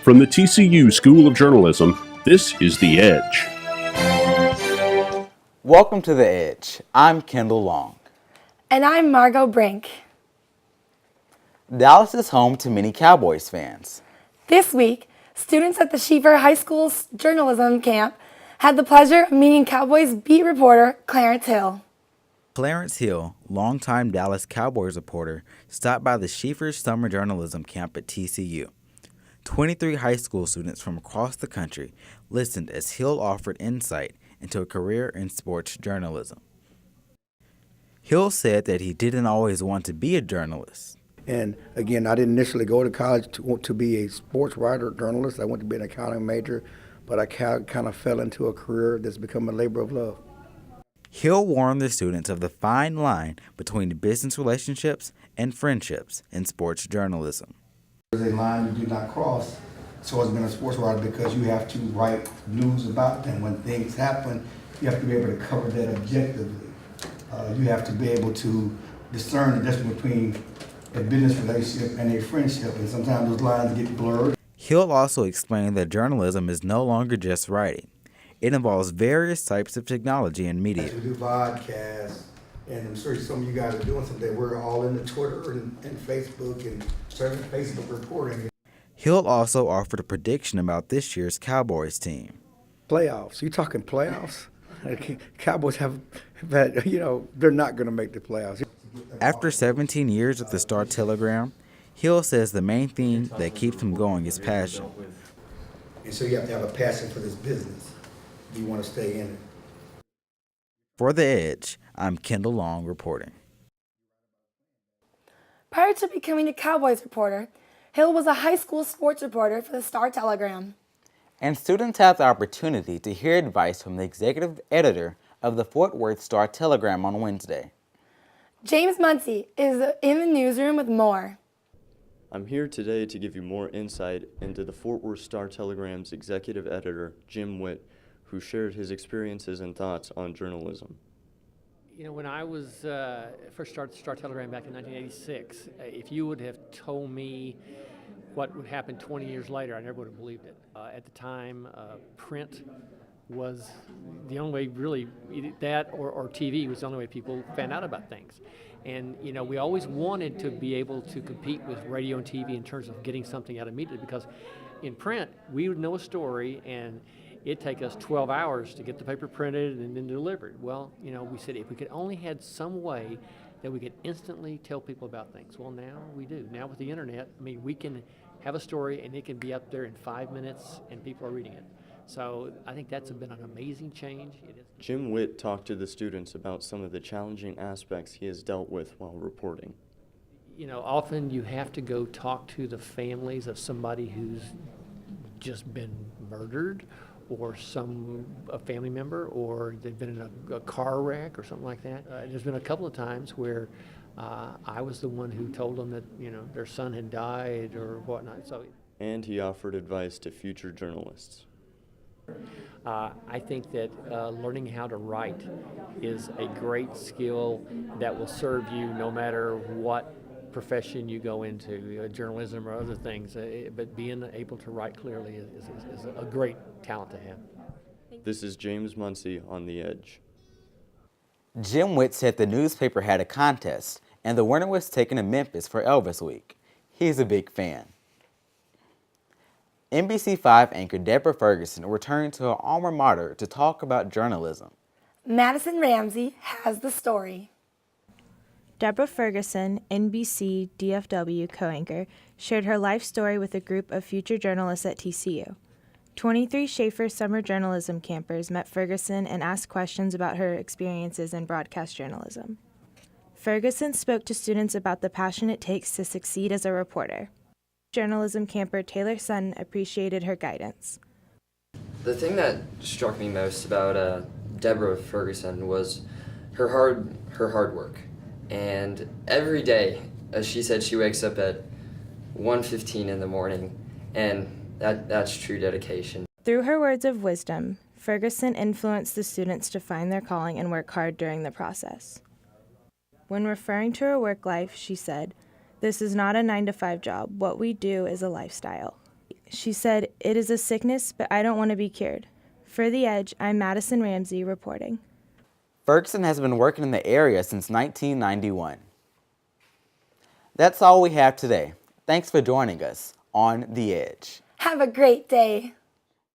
From the TCU School of Journalism, this is The Edge. Welcome to The Edge. I'm Kendell Long. And I'm Margaux Brink. Dallas is home to many Cowboys fans. This week, students at the Schieffer High School's journalism camp had the pleasure of meeting Cowboys beat reporter Clarence Hill. Clarence Hill, longtime Dallas Cowboys reporter, stopped by the Schieffer Summer Journalism Camp at TCU. 23 high school students from across the country listened as Hill offered insight into a career in sports journalism. Hill said that he didn't always want to be a journalist. And again, I didn't initially go to college to be a sports writer or journalist. I went to be an accounting major, but I kind of fell into a career that's become a labor of love. Hill warned the students of the fine line between business relationships and friendships in sports journalism. There's a line you do not cross, so as being a sports writer, because you have to write news about them. When things happen, you have to be able to cover that objectively. You have to be able to discern the difference between a business relationship and a friendship, and sometimes those lines get blurred. Hill also explained that journalism is no longer just writing. It involves various types of technology and media. We do podcasts, and I'm sure some of you guys are doing something. We're all into Twitter and Facebook and certain Facebook reporting. Hill also offered a prediction about this year's Cowboys team. Playoffs. You talking playoffs? Cowboys have had, they're not going to make the playoffs. After 17 years at the Star-Telegram, Hill says the main thing that keeps him going is passion. And so you have to have a passion for this business if you want to stay in it. For The Edge, I'm Kendell Long reporting. Prior to becoming a Cowboys reporter, Hill was a high school sports reporter for the Star-Telegram. And students have the opportunity to hear advice from the executive editor of the Fort Worth Star-Telegram on Wednesday. James Muncie is in the newsroom with more. I'm here today to give you more insight into the Fort Worth Star-Telegram's executive editor, Jim Witt, who shared his experiences and thoughts on journalism. When I was first started the Star-Telegram back in 1986, if you would have told me what would happen 20 years later, I never would have believed it. At the time, print was the only way, really, that or TV was the only way people found out about things. And, we always wanted to be able to compete with radio and TV in terms of getting something out immediately, because in print, we would know a story and it'd take us 12 hours to get the paper printed and then delivered. Well, we said if we could only had some way that we could instantly tell people about things. Well, now we do. Now with the internet, we can have a story and it can be up there in 5 minutes and people are reading it. So I think that's been an amazing change. Jim Witt talked to the students about some of the challenging aspects he has dealt with while reporting. Often you have to go talk to the families of somebody who's just been murdered, or a family member, or they've been in a car wreck or something like that. There's been a couple of times where I was the one who told them that their son had died or whatnot. And he offered advice to future journalists. I think that learning how to write is a great skill that will serve you no matter what profession you go into, journalism or other things, but being able to write clearly is a great talent to have. This is James Muncie on The Edge. Jim Witt said the newspaper had a contest, and the winner was taken to Memphis for Elvis Week. He's a big fan. NBC5 anchor Deborah Ferguson returned to her alma mater to talk about journalism. Madison Ramsey has the story. Deborah Ferguson, NBC DFW co-anchor, shared her life story with a group of future journalists at TCU. 23 Schieffer summer journalism campers met Ferguson and asked questions about her experiences in broadcast journalism. Ferguson spoke to students about the passion it takes to succeed as a reporter. Journalism camper Taylor Sutton appreciated her guidance. The thing that struck me most about Deborah Ferguson was her hard work. And every day, as she said, she wakes up at 1:15 in the morning, and that's true dedication. Through her words of wisdom, Ferguson influenced the students to find their calling and work hard during the process. When referring to her work life, she said, "This is not a 9-to-5 job. What we do is a lifestyle." She said, "It is a sickness, but I don't want to be cured." For The Edge, I'm Madison Ramsey reporting. Ferguson has been working in the area since 1991. That's all we have today. Thanks for joining us on The Edge. Have a great day.